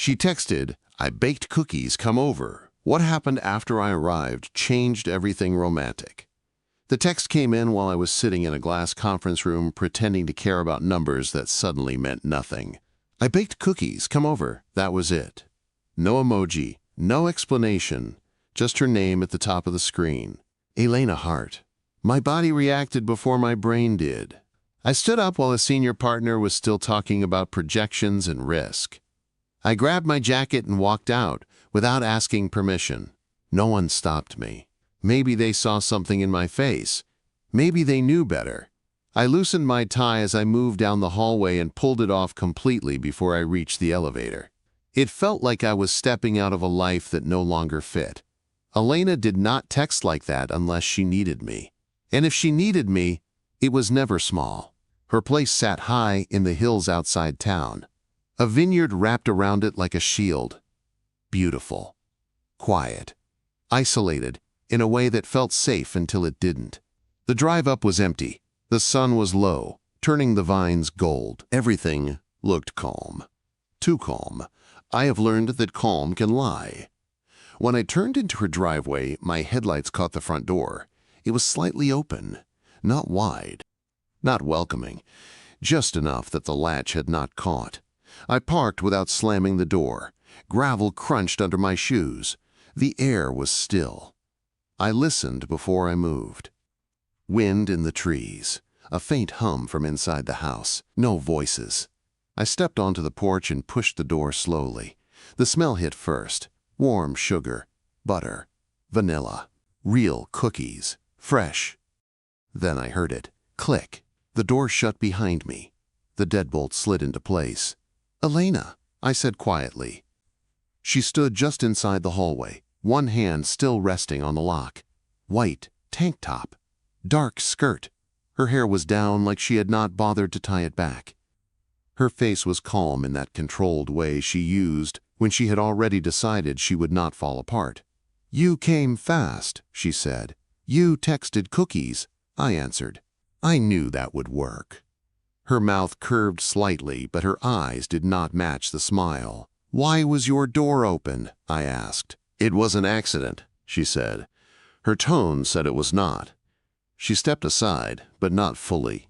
She texted, "I baked cookies, come over. What happened after I arrived changed everything romantic." The text came in while I was sitting in a glass conference room pretending to care about numbers that suddenly meant nothing. "I baked cookies, come over." That was it. No emoji, no explanation, just her name at the top of the screen. Elena Hart. My body reacted before my brain did. I stood up while a senior partner was still talking about projections and risk. I grabbed my jacket and walked out without asking permission. No one stopped me. Maybe they saw something in my face. Maybe they knew better. I loosened my tie as I moved down the hallway and pulled it off completely before I reached the elevator. It felt like I was stepping out of a life that no longer fit. Elena did not text like that unless she needed me. And if she needed me, it was never small. Her place sat high in the hills outside town. A vineyard wrapped around it like a shield. Beautiful. Quiet. Isolated in a way that felt safe until it didn't. The drive up was empty. The sun was low, turning the vines gold. Everything looked calm. Too calm. I have learned that calm can lie. When I turned into her driveway, my headlights caught the front door. It was slightly open, not wide, not welcoming, just enough that the latch had not caught. I parked without slamming the door. Gravel crunched under my shoes. The air was still. I listened before I moved. Wind in the trees. A faint hum from inside the house. No voices. I stepped onto the porch and pushed the door slowly. The smell hit first. Warm sugar, butter, vanilla, real cookies, fresh. Then I heard it. Click. The door shut behind me. The deadbolt slid into place. "Elena," I said quietly. She stood just inside the hallway, one hand still resting on the lock. White tank top, dark skirt. Her hair was down like she had not bothered to tie it back. Her face was calm in that controlled way she used when she had already decided she would not fall apart. "You came fast," she said. "You texted cookies," I answered. I knew that would work. Her mouth curved slightly, but her eyes did not match the smile. "Why was your door open?" I asked. "It was an accident," she said. Her tone said it was not. She stepped aside, but not fully.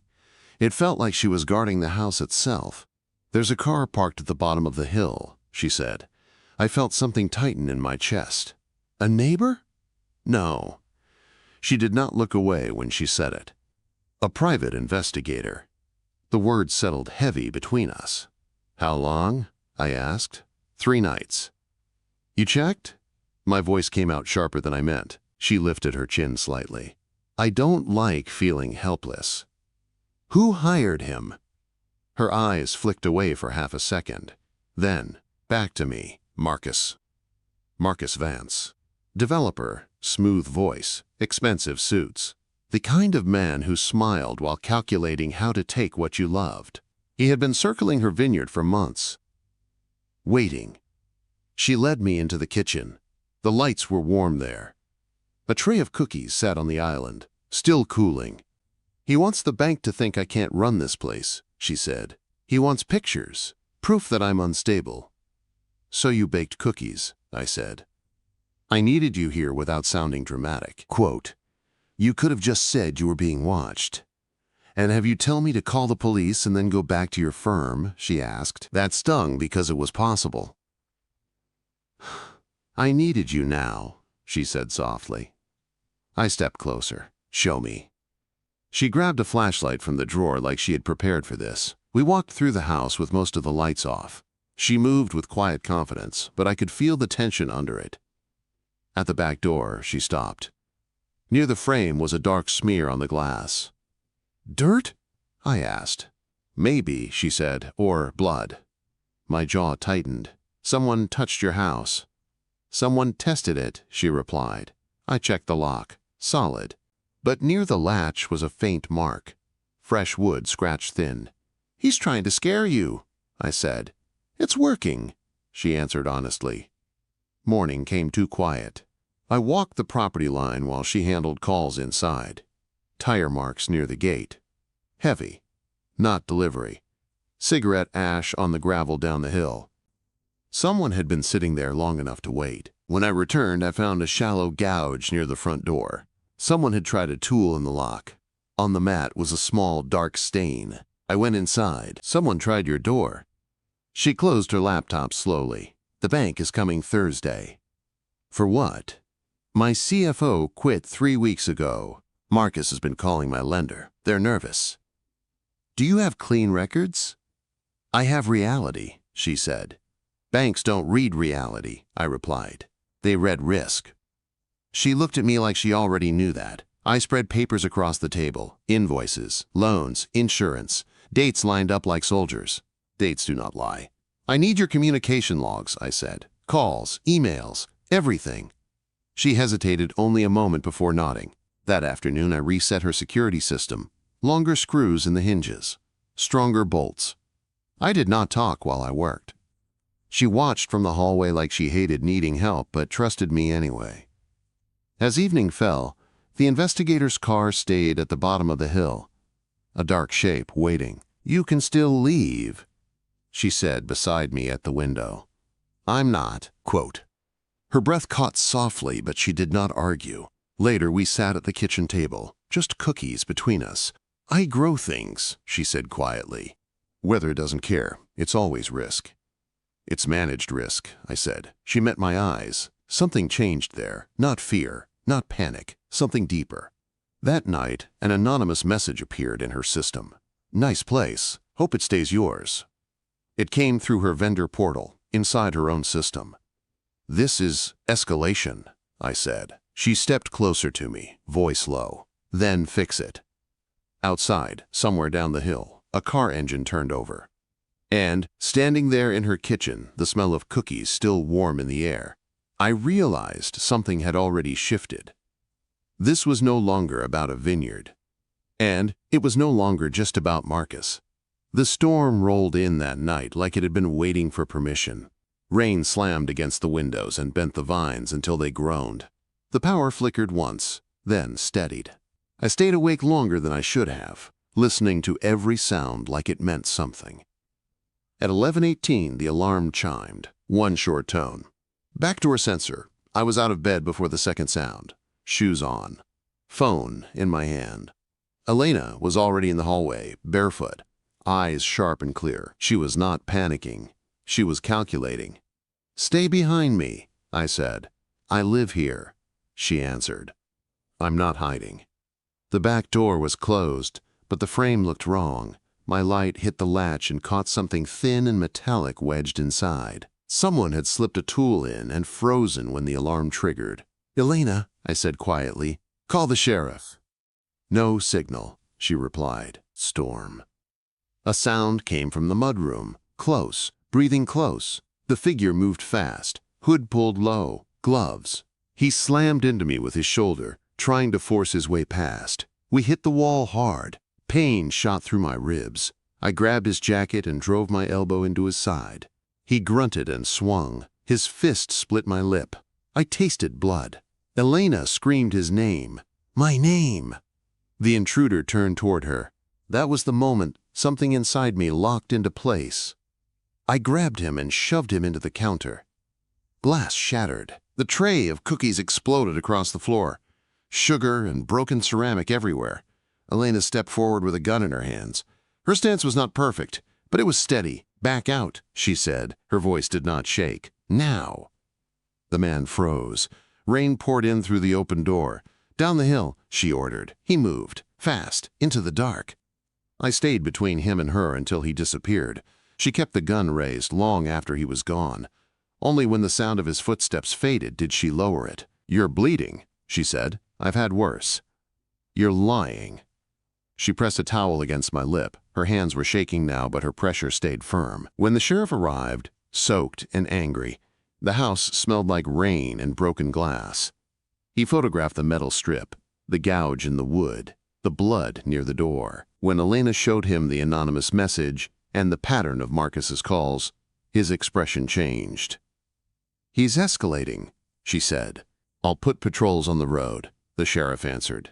It felt like she was guarding the house itself. "There's a car parked at the bottom of the hill," she said. I felt something tighten in my chest. "A neighbor?" "No." She did not look away when she said it. "A private investigator." The words settled heavy between us. "How long?" I asked. "3 nights." "You checked?" My voice came out sharper than I meant. She lifted her chin slightly. "I don't like feeling helpless." "Who hired him?" Her eyes flicked away for half a second. Then, back to me. "Marcus. Marcus Vance. Developer, smooth voice, expensive suits. The kind of man who smiled while calculating how to take what you loved. He had been circling her vineyard for months. Waiting. She led me into the kitchen. The lights were warm there. A tray of cookies sat on the island, still cooling. "He wants the bank to think I can't run this place," she said. "He wants pictures, proof that I'm unstable." "So you baked cookies," I said. I needed you here without sounding dramatic. Quote, "You could have just said you were being watched." "And have you tell me to call the police and then go back to your firm?" she asked. That stung because it was possible. "I needed you now," she said softly. I stepped closer. "Show me." She grabbed a flashlight from the drawer like she had prepared for this. We walked through the house with most of the lights off. She moved with quiet confidence, but I could feel the tension under it. At the back door, she stopped. Near the frame was a dark smear on the glass. "Dirt?" I asked. "Maybe," she said, "or blood." My jaw tightened. "Someone touched your house." "Someone tested it," she replied. I checked the lock. Solid. But near the latch was a faint mark. Fresh wood scratched thin. "He's trying to scare you," I said. "It's working," she answered honestly. Morning came too quiet. I walked the property line while she handled calls inside. Tire marks near the gate. Heavy. Not delivery. Cigarette ash on the gravel down the hill. Someone had been sitting there long enough to wait. When I returned, I found a shallow gouge near the front door. Someone had tried a tool in the lock. On the mat was a small, dark stain. I went inside. Someone tried your door. She closed her laptop slowly. The bank is coming Thursday. For what? My CFO quit 3 weeks ago. Marcus has been calling my lender. They're nervous. Do you have clean records? I have reality, she said. Banks don't read reality, I replied. They read risk. She looked at me like she already knew that. I spread papers across the table. Invoices, loans, insurance, dates lined up like soldiers. Dates do not lie. I need your communication logs, I said. Calls, emails, everything. She hesitated only a moment before nodding. That afternoon I reset her security system. Longer screws in the hinges. Stronger bolts. I did not talk while I worked. She watched from the hallway like she hated needing help but trusted me anyway. As evening fell, the investigator's car stayed at the bottom of the hill. A dark shape waiting. You can still leave, she said beside me at the window. I'm not. Quote. Her breath caught softly, but she did not argue. Later we sat at the kitchen table, just cookies between us. I grow things, she said quietly. Weather doesn't care. It's always risk. It's managed risk, I said. She met my eyes. Something changed there. Not fear, not panic, something deeper. That night, an anonymous message appeared in her system. Nice place. Hope it stays yours. It came through her vendor portal, inside her own system. This is escalation, I said. She stepped closer to me, voice low. Then fix it. Outside, somewhere down the hill, a car engine turned over. And, standing there in her kitchen, the smell of cookies still warm in the air, I realized something had already shifted. This was no longer about a vineyard. And it was no longer just about Marcus. The storm rolled in that night like it had been waiting for permission. Rain slammed against the windows and bent the vines until they groaned. The power flickered once, then steadied. I stayed awake longer than I should have, listening to every sound like it meant something. At 11:18, the alarm chimed, one short tone. Backdoor sensor. I was out of bed before the second sound. Shoes on. Phone in my hand. Elena was already in the hallway, barefoot, eyes sharp and clear. She was not panicking. She was calculating. Stay behind me, I said. I live here, she answered. I'm not hiding. The back door was closed, but the frame looked wrong. My light hit the latch and caught something thin and metallic wedged inside. Someone had slipped a tool in and frozen when the alarm triggered. Elena, I said quietly, call the sheriff. No signal, she replied. Storm. A sound came from the mudroom. Close, breathing close. The figure moved fast, hood pulled low, gloves. He slammed into me with his shoulder, trying to force his way past. We hit the wall hard. Pain shot through my ribs. I grabbed his jacket and drove my elbow into his side. He grunted and swung. His fist split my lip. I tasted blood. Elena screamed his name. My name! The intruder turned toward her. That was the moment something inside me locked into place. I grabbed him and shoved him into the counter. Glass shattered. The tray of cookies exploded across the floor. Sugar and broken ceramic everywhere. Elena stepped forward with a gun in her hands. Her stance was not perfect, but it was steady. Back out, she said. Her voice did not shake. Now. The man froze. Rain poured in through the open door. Down the hill, she ordered. He moved, fast, into the dark. I stayed between him and her until he disappeared. She kept the gun raised long after he was gone. Only when the sound of his footsteps faded did she lower it. You're bleeding, she said. I've had worse. You're lying. She pressed a towel against my lip. Her hands were shaking now, but her pressure stayed firm. When the sheriff arrived, soaked and angry, the house smelled like rain and broken glass. He photographed the metal strip, the gouge in the wood, the blood near the door. When Elena showed him the anonymous message and the pattern of Marcus's calls, his expression changed. He's escalating, she said. I'll put patrols on the road, the sheriff answered.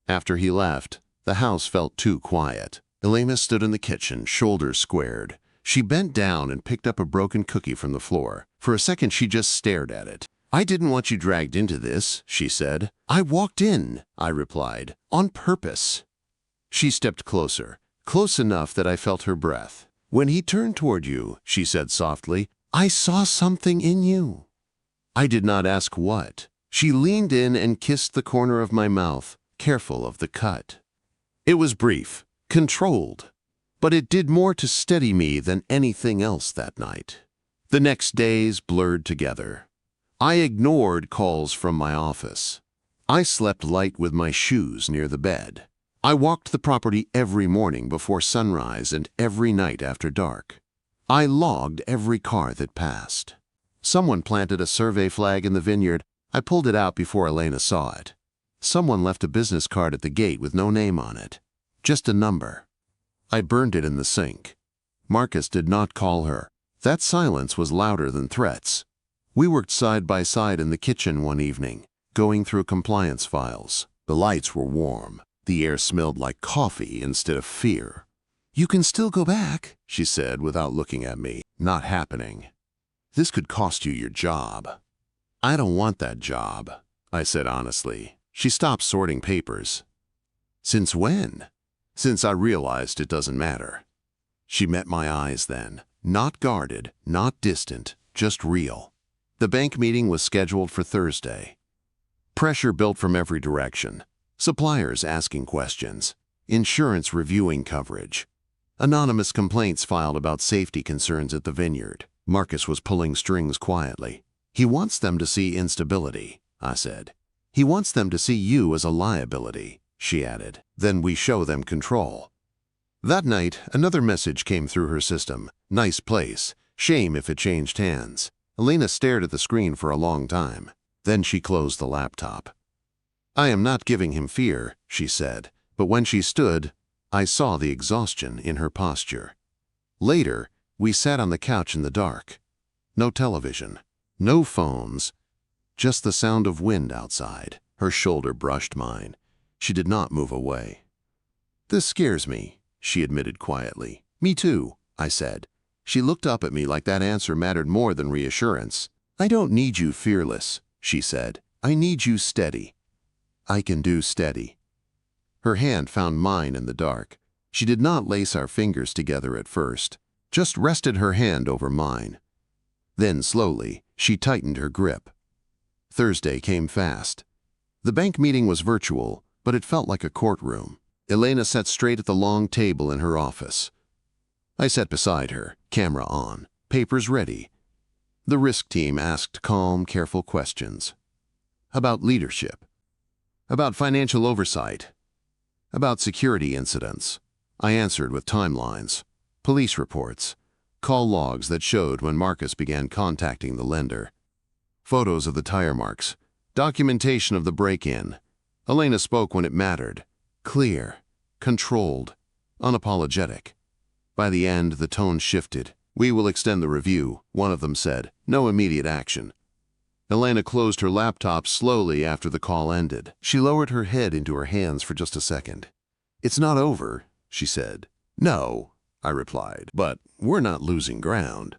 After he left, the house felt too quiet. Elena stood in the kitchen, shoulders squared. She bent down and picked up a broken cookie from the floor. For a second, she just stared at it. "I didn't want you dragged into this," she said. "I walked in," I replied, "on purpose." She stepped closer, close enough that I felt her breath. "When he turned toward you," she said softly, "I saw something in you." I did not ask what. She leaned in and kissed the corner of my mouth, careful of the cut. It was brief, controlled, but it did more to steady me than anything else that night. The next days blurred together. I ignored calls from my office. I slept light with my shoes near the bed. I walked the property every morning before sunrise and every night after dark. I logged every car that passed. Someone planted a survey flag in the vineyard. I pulled it out before Elena saw it. Someone left a business card at the gate with no name on it, just a number. I burned it in the sink. Marcus did not call her. That silence was louder than threats. We worked side by side in the kitchen one evening, going through compliance files. The lights were warm. The air smelled like coffee instead of fear. "You can still go back," she said without looking at me. "Not happening. This could cost you your job." "I don't want that job," I said honestly. She stopped sorting papers. "Since when?" "Since I realized it doesn't matter." She met my eyes then. Not guarded, not distant, just real. The bank meeting was scheduled for Thursday. Pressure built from every direction. Suppliers asking questions. Insurance reviewing coverage. Anonymous complaints filed about safety concerns at the vineyard. Marcus was pulling strings quietly. "He wants them to see instability," I said. "He wants them to see you as a liability," she added. "Then we show them control." That night, another message came through her system. "Nice place. Shame if it changed hands." Elena stared at the screen for a long time. Then she closed the laptop. "I am not giving him fear," she said, but when she stood, I saw the exhaustion in her posture. Later, we sat on the couch in the dark. No television, no phones, just the sound of wind outside. Her shoulder brushed mine. She did not move away. "This scares me," she admitted quietly. "Me too," I said. She looked up at me like that answer mattered more than reassurance. "I don't need you fearless," she said. "I need you steady." "I can do steady." Her hand found mine in the dark. She did not lace our fingers together at first, just rested her hand over mine. Then slowly, she tightened her grip. Thursday came fast. The bank meeting was virtual, but it felt like a courtroom. Elena sat straight at the long table in her office. I sat beside her, camera on, papers ready. The risk team asked calm, careful questions. About leadership. About financial oversight. About security incidents. I answered with timelines, police reports, call logs that showed when Marcus began contacting the lender. Photos of the tire marks, documentation of the break-in. Elena spoke when it mattered. Clear, controlled, unapologetic. By the end, the tone shifted. "We will extend the review," one of them said. "No immediate action." Elena closed her laptop slowly after the call ended. She lowered her head into her hands for just a second. "It's not over," she said. "No," I replied, "but we're not losing ground."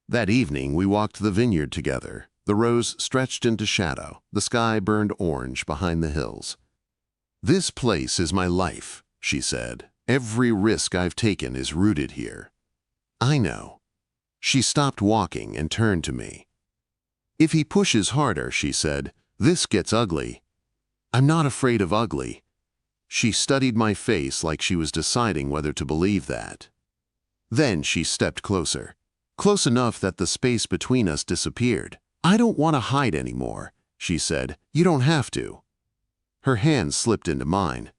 That evening, we walked the vineyard together. The rows stretched into shadow. The sky burned orange behind the hills. "This place is my life," she said. "Every risk I've taken is rooted here." "I know." She stopped walking and turned to me. "If he pushes harder," she said, "this gets ugly." "I'm not afraid of ugly." She studied my face like she was deciding whether to believe that. Then she stepped closer, close enough that the space between us disappeared. "I don't want to hide anymore," she said. "You don't have to." Her hand slipped into mine.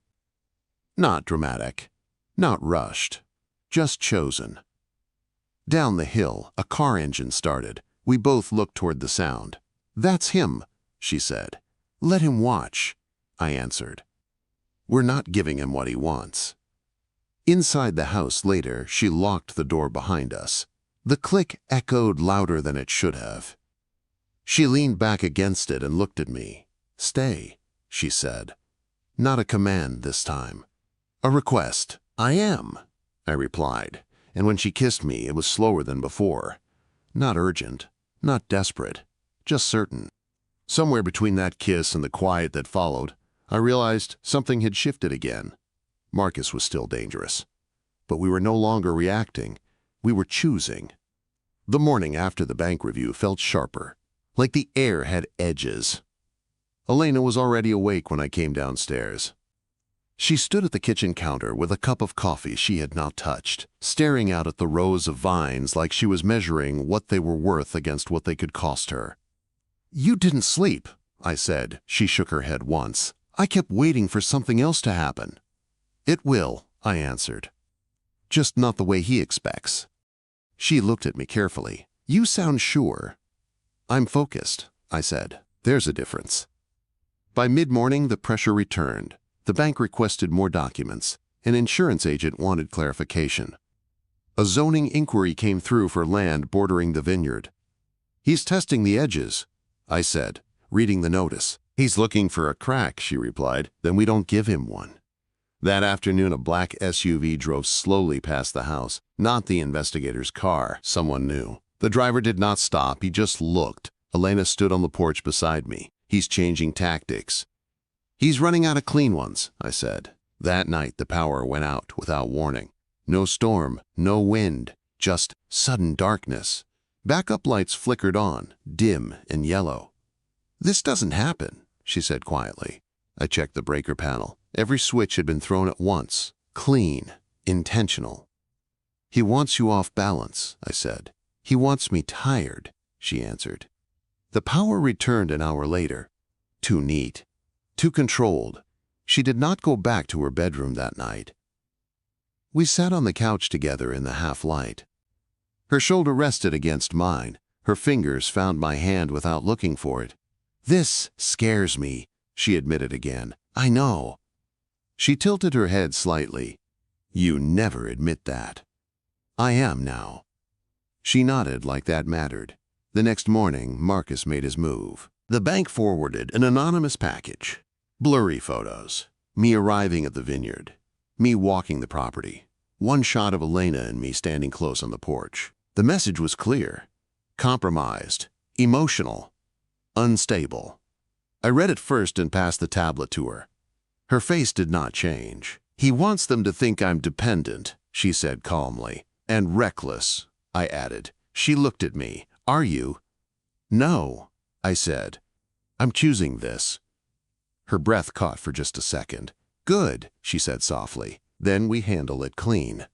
Not dramatic, not rushed, just chosen. Down the hill, a car engine started. We both looked toward the sound. "That's him," she said. "Let him watch," I answered. "We're not giving him what he wants." Inside the house later, she locked the door behind us. The click echoed louder than it should have. She leaned back against it and looked at me. "Stay," she said. Not a command this time. "A request." "I am," I replied, and when she kissed me, it was slower than before. Not urgent, Not desperate, just certain. Somewhere between that kiss and the quiet that followed, I realized something had shifted again. Marcus was still dangerous. But we were no longer reacting. We were choosing. The morning after the bank review felt sharper, like the air had edges. Elena was already awake when I came downstairs. She stood at the kitchen counter with a cup of coffee she had not touched, staring out at the rows of vines like she was measuring what they were worth against what they could cost her. "You didn't sleep," I said. She shook her head once. "I kept waiting for something else to happen." "It will," I answered. "Just not the way he expects." She looked at me carefully. "You sound sure." "I'm focused," I said. "There's a difference." By mid-morning, the pressure returned. The bank requested more documents. An insurance agent wanted clarification. A zoning inquiry came through for land bordering the vineyard. "He's testing the edges," I said, reading the notice. "He's looking for a crack," she replied. "Then we don't give him one." That afternoon, a black SUV drove slowly past the house. Not the investigator's car, someone knew. The driver did not stop, he just looked. Elena stood on the porch beside me. "He's changing tactics." "He's running out of clean ones," I said. That night, the power went out without warning. No storm, no wind, just sudden darkness. Backup lights flickered on, dim and yellow. "This doesn't happen," she said quietly. I checked the breaker panel. Every switch had been thrown at once, clean, intentional. "He wants you off balance," I said. "He wants me tired," she answered. The power returned an hour later. Too neat, too controlled. She did not go back to her bedroom that night. We sat on the couch together in the half-light. Her shoulder rested against mine. Her fingers found my hand without looking for it. "This scares me," she admitted again. "I know." She tilted her head slightly. "You never admit that." "I am now." She nodded like that mattered. The next morning, Marcus made his move. The bank forwarded an anonymous package. Blurry photos. Me arriving at the vineyard. Me walking the property. One shot of Elena and me standing close on the porch. The message was clear. Compromised. Emotional. Unstable. I read it first and passed the tablet to her. Her face did not change. "He wants them to think I'm dependent," she said calmly. "And reckless," I added. She looked at me. "Are you?" "No," I said. "I'm choosing this." Her breath caught for just a second. "Good," she said softly. "Then we handle it clean."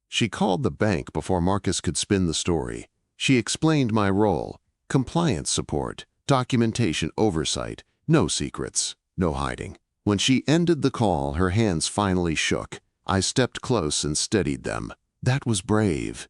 She called the bank before Marcus could spin the story. She explained my role: compliance support, documentation oversight, no secrets, no hiding. When she ended the call, her hands finally shook. I stepped close and steadied them. "That was brave."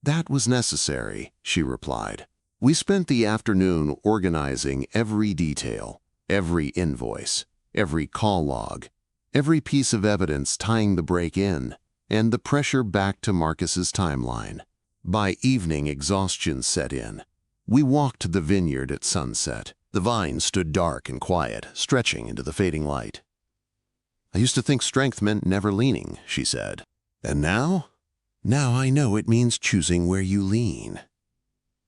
"That was necessary," she replied. We spent the afternoon organizing every detail, every invoice, every call log, every piece of evidence tying the break-in, and the pressure back to Marcus's timeline. By evening, exhaustion set in. We walked to the vineyard at sunset. The vines stood dark and quiet, stretching into the fading light. "I used to think strength meant never leaning," she said. "And now? Now I know it means choosing where you lean."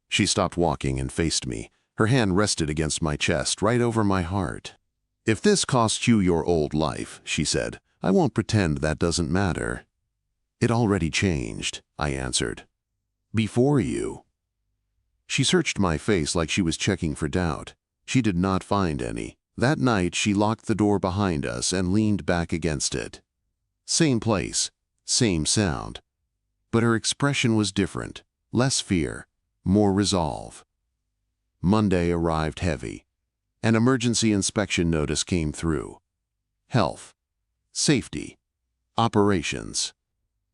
She stopped walking and faced me. Her hand rested against my chest, right over my heart. "If this costs you your old life," she said, "I won't pretend that doesn't matter." "It already changed," I answered. "Before you." She searched my face like she was checking for doubt. She did not find any. That night, she locked the door behind us and leaned back against it. Same place, same sound. But her expression was different. Less fear, more resolve. Monday arrived heavy. An emergency inspection notice came through. Health, safety, operations.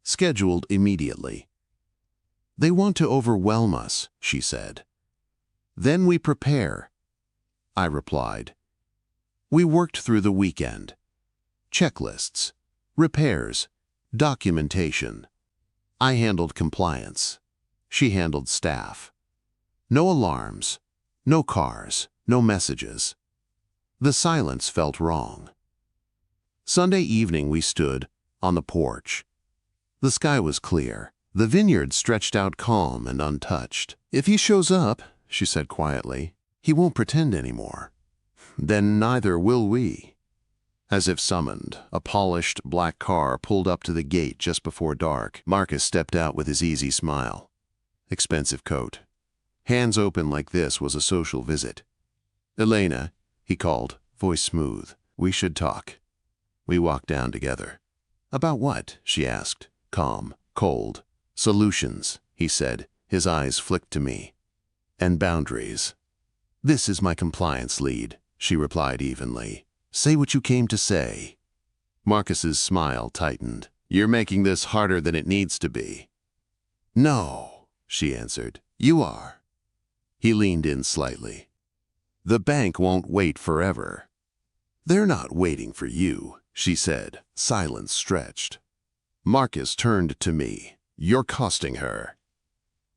Scheduled immediately. "They want to overwhelm us," she said. "Then we prepare," I replied. We worked through the weekend. Checklists, repairs, documentation. I handled compliance. She handled staff. No alarms, no cars, no messages. The silence felt wrong. Sunday evening we stood on the porch. The sky was clear. The vineyard stretched out calm and untouched. "If he shows up," she said quietly, "he won't pretend anymore. Then neither will we." As if summoned, a polished black car pulled up to the gate just before dark. Marcus stepped out with his easy smile. Expensive coat. Hands open like this was a social visit. "Elena," he called, voice smooth. "We should talk." We walked down together. "About what?" she asked, calm, cold. "Solutions," he said, his eyes flicked to me. "And boundaries." "This is my compliance lead," she replied evenly. "Say what you came to say." Marcus's smile tightened. "You're making this harder than it needs to be." "No," she answered. "You are." He leaned in slightly. "The bank won't wait forever." "They're not waiting for you," she said. Silence stretched. Marcus turned to me. "You're costing her."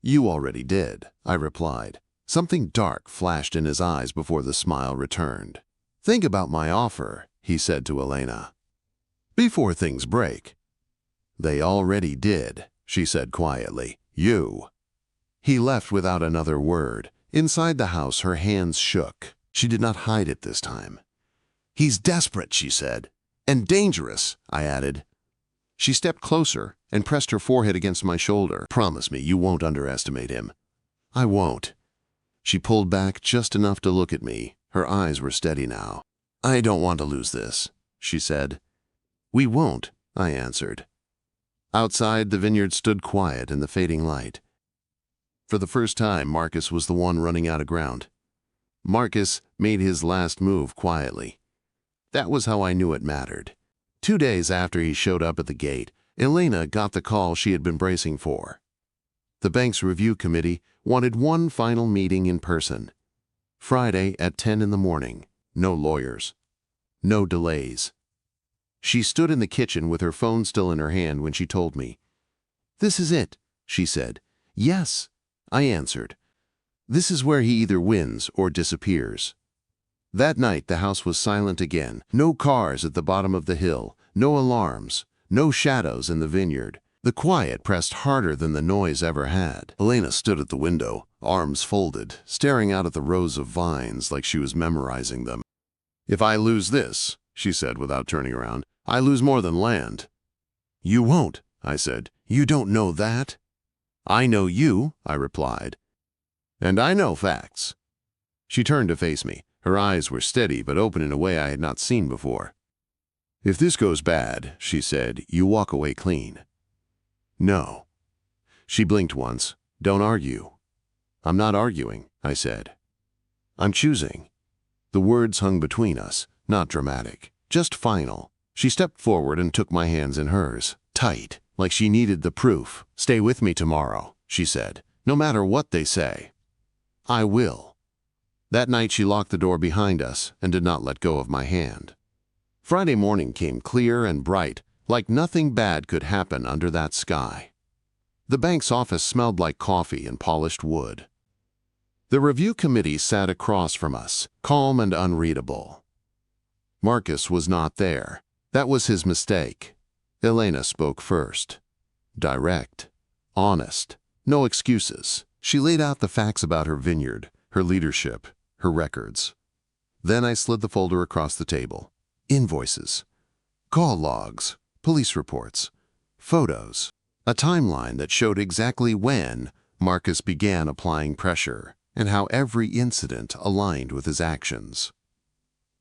"You already did," I replied. Something dark flashed in his eyes before the smile returned. "Think about my offer," he said to Elena. "Before things break." "They already did," she said quietly. "You." He left without another word. Inside the house, her hands shook. She did not hide it this time. "He's desperate," she said. "And dangerous," I added. She stepped closer and pressed her forehead against my shoulder. "Promise me you won't underestimate him." "I won't." She pulled back just enough to look at me. Her eyes were steady now. "I don't want to lose this," she said. "We won't," I answered. Outside, the vineyard stood quiet in the fading light. For the first time, Marcus was the one running out of ground. Marcus made his last move quietly. That was how I knew it mattered. 2 days after he showed up at the gate, Elena got the call she had been bracing for. The bank's review committee wanted one final meeting in person. Friday at 10 in the morning. No lawyers. No delays. She stood in the kitchen with her phone still in her hand when she told me. "This is it," she said. "Yes," I answered. "This is where he either wins or disappears." That night the house was silent again. No cars at the bottom of the hill, no alarms, no shadows in the vineyard. The quiet pressed harder than the noise ever had. Elena stood at the window, arms folded, staring out at the rows of vines like she was memorizing them. "If I lose this," she said without turning around, "I lose more than land." "You won't," I said. "You don't know that." "I know you," I replied. "And I know facts." She turned to face me. Her eyes were steady but open in a way I had not seen before. "If this goes bad," she said, "you walk away clean." "No." She blinked once. "Don't argue." "I'm not arguing," I said. "I'm choosing." The words hung between us, not dramatic, just final. She stepped forward and took my hands in hers, tight, like she needed the proof. "Stay with me tomorrow," she said, "no matter what they say." "I will." That night she locked the door behind us and did not let go of my hand. Friday morning came clear and bright, like nothing bad could happen under that sky. The bank's office smelled like coffee and polished wood. The review committee sat across from us, calm and unreadable. Marcus was not there. That was his mistake. Elena spoke first. Direct. Honest. No excuses. She laid out the facts about her vineyard, her leadership, her records. Then I slid the folder across the table. Invoices. Call logs. Police reports. Photos. A timeline that showed exactly when Marcus began applying pressure and how every incident aligned with his actions.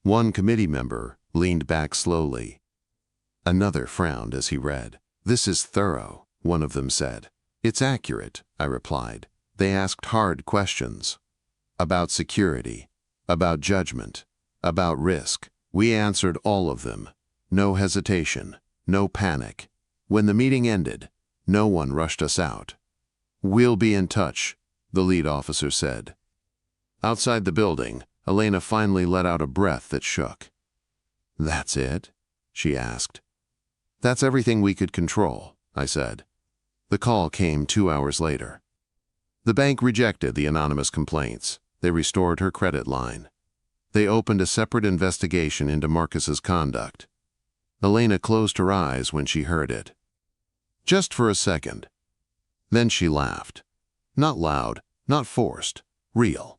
One committee member leaned back slowly. Another frowned as he read. "This is thorough," one of them said. "It's accurate," I replied. They asked hard questions. About security, about judgment, about risk. We answered all of them. No hesitation, no panic. When the meeting ended, no one rushed us out. "We'll be in touch," the lead officer said. Outside the building, Elena finally let out a breath that shook. "That's it?" she asked. "That's everything we could control," I said. The call came 2 hours later. The bank rejected the anonymous complaints. They restored her credit line. They opened a separate investigation into Marcus's conduct. Elena closed her eyes when she heard it. Just for a second. Then she laughed. Not loud, Not forced. Real.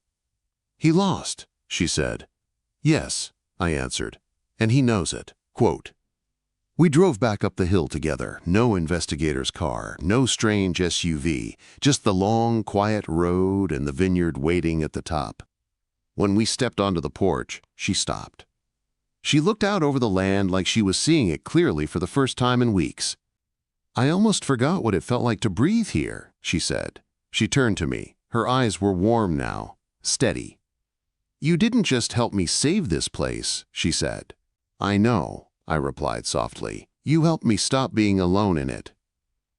"He lost," she said. "Yes," I answered, "and he knows it." Quote, "We drove back up the hill together, no investigator's car, no strange SUV, just the long, quiet road and the vineyard waiting at the top. When we stepped onto the porch, she stopped. She looked out over the land like she was seeing it clearly for the first time in weeks. "I almost forgot what it felt like to breathe here," she said. She turned to me. Her eyes were warm now, steady. "You didn't just help me save this place," she said. "I know," I replied softly. "You helped me stop being alone in it."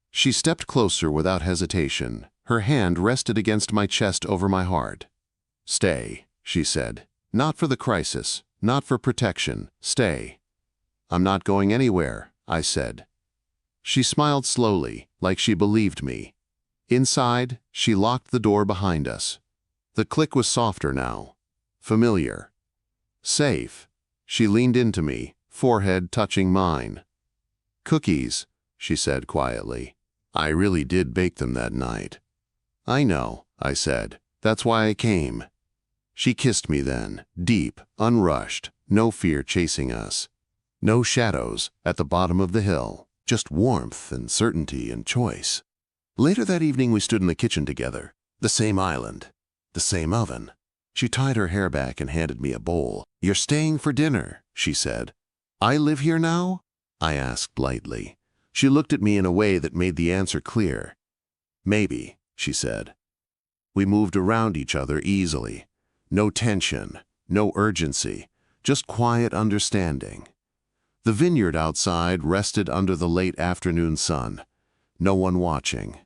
She stepped closer without hesitation. Her hand rested against my chest over my heart. "Stay," she said. "Not for the crisis, not for protection. Stay." "I'm not going anywhere," I said. She smiled slowly, like she believed me. Inside, she locked the door behind us. The click was softer now, familiar. Safe. She leaned into me, forehead touching mine. "Cookies," she said quietly. "I really did bake them that night." "I know," I said. "That's why I came." She kissed me then, deep, unrushed, no fear chasing us. No shadows at the bottom of the hill, just warmth and certainty and choice. Later that evening we stood in the kitchen together, the same island, the same oven. She tied her hair back and handed me a bowl. "You're staying for dinner," she said. "I live here now?" I asked lightly. She looked at me in a way that made the answer clear. "Maybe," she said. We moved around each other easily. No tension, no urgency, just quiet understanding. The vineyard outside rested under the late afternoon sun. No one watching.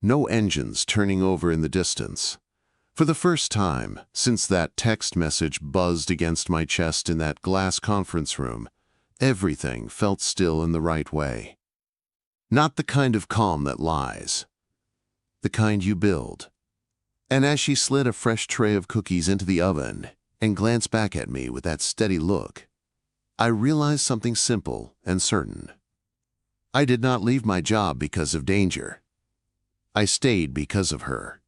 No engines turning over in the distance. For the first time, since that text message buzzed against my chest in that glass conference room, everything felt still in the right way. Not the kind of calm that lies. The kind you build. And as she slid a fresh tray of cookies into the oven and glanced back at me with that steady look, I realized something simple and certain. I did not leave my job because of danger. I stayed because of her.